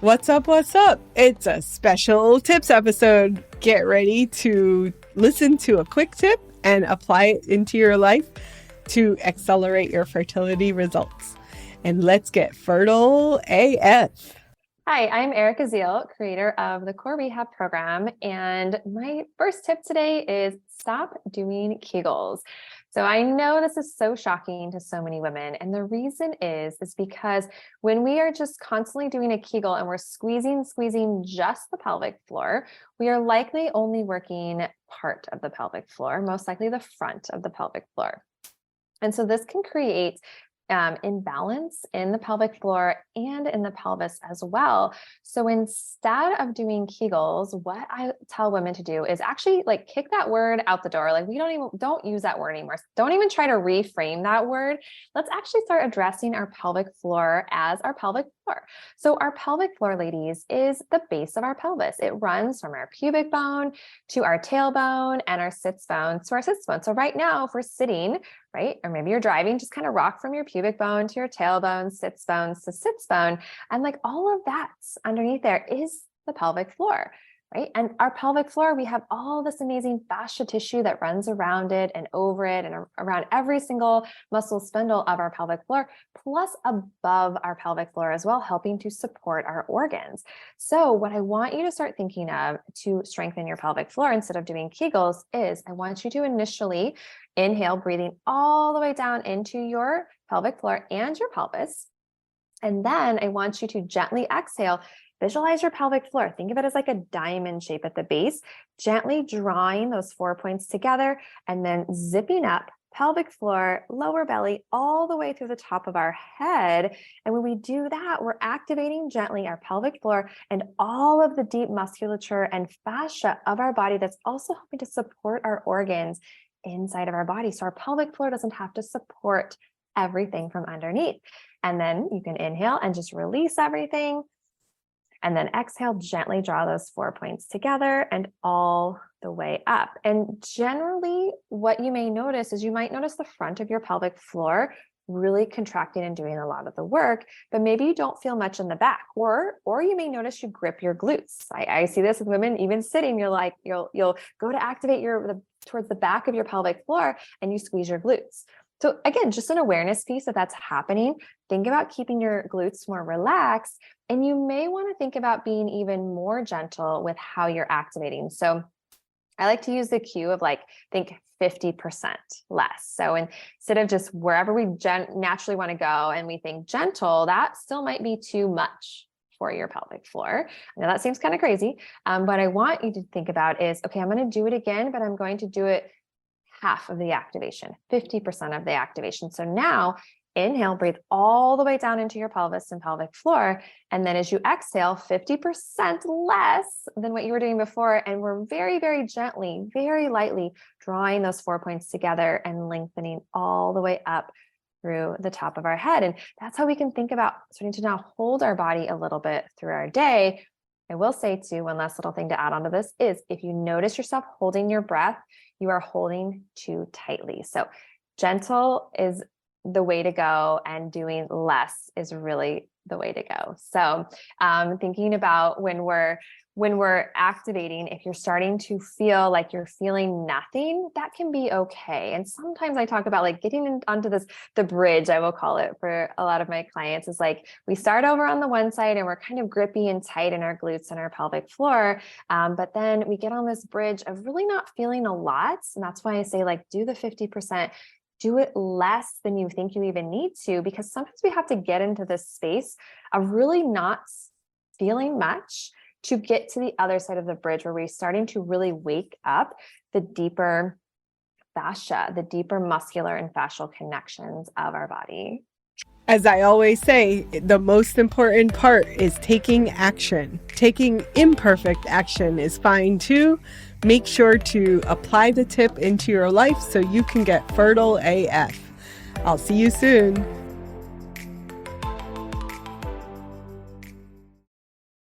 What's up? What's up? It's a special tips episode. Get ready to listen to a quick tip and apply it into your life to accelerate your fertility results. And let's get fertile AF. Hi, I'm Erica Ziel, creator of the Core Rehab program. And my first tip today is stop doing Kegels. So I know this is so shocking to so many women. And the reason is because when we are just constantly doing a Kegel and we're squeezing just the pelvic floor, we are likely only working part of the pelvic floor, most likely the front of the pelvic floor. And so this can create imbalance in the pelvic floor and in the pelvis as well. So instead of doing Kegels, what I tell women to do is actually kick that word out the door. We don't use that word anymore. Don't even try to reframe that word. Let's actually start addressing our pelvic floor as our pelvic floor. So our pelvic floor, ladies, is the base of our pelvis. It runs from our pubic bone to our tailbone and our sits bone to our sits bone. So right now, if we're sitting, right, or maybe you're driving, just kind of rock from your pubic bone to your tailbone, sits bones to sits bone. And all of that's underneath there is the pelvic floor, right? And our pelvic floor, we have all this amazing fascia tissue that runs around it and over it and around every single muscle spindle of our pelvic floor, plus above our pelvic floor as well, helping to support our organs. So what I want you to start thinking of to strengthen your pelvic floor instead of doing Kegels is I want you to initially inhale, breathing all the way down into your pelvic floor and your pelvis. And then I want you to gently exhale. Visualize your pelvic floor. Think of it as like a diamond shape at the base, gently drawing those 4 points together and then zipping up pelvic floor, lower belly, all the way through the top of our head. And when we do that, we're activating gently our pelvic floor and all of the deep musculature and fascia of our body that's also helping to support our organs inside of our body. So our pelvic floor doesn't have to support everything from underneath. And then you can inhale and just release everything. And then exhale, gently draw those 4 points together and all the way up. And generally what you may notice is you might notice the front of your pelvic floor really contracting and doing a lot of the work, but maybe you don't feel much in the back, or you may notice you grip your glutes. I see this with women, even sitting, you'll go to activate towards the back of your pelvic floor and you squeeze your glutes. So again, just an awareness piece that that's happening. Think about keeping your glutes more relaxed, and you may want to think about being even more gentle with how you're activating. So I like to use the cue of think 50% less. So instead of just wherever we naturally want to go and we think gentle, that still might be too much for your pelvic floor. I know that seems kind of crazy. What I want you to think about is, okay, I'm going to do it again, but I'm going to do it half of the activation, 50% of the activation. So now inhale, breathe all the way down into your pelvis and pelvic floor. And then as you exhale, 50% less than what you were doing before. And we're very, very gently, very lightly drawing those 4 points together and lengthening all the way up through the top of our head. And that's how we can think about starting to now hold our body a little bit through our day. I will say too, one last little thing to add onto this is if you notice yourself holding your breath, you are holding too tightly. So gentle is the way to go, and doing less is really the way to go. So thinking about when we're activating, if you're starting to feel like you're feeling nothing, that can be okay. And sometimes I talk about getting onto the bridge, I will call it, for a lot of my clients, is we start over on the one side and we're kind of grippy and tight in our glutes and our pelvic floor. But then we get on this bridge of really not feeling a lot. And that's why I say do the 50%. Do it less than you think you even need to, because sometimes we have to get into this space of really not feeling much to get to the other side of the bridge where we're starting to really wake up the deeper fascia, the deeper muscular and fascial connections of our body. As I always say, the most important part is taking action. Taking imperfect action is fine too. Make sure to apply the tip into your life so you can get fertile AF. I'll see you soon.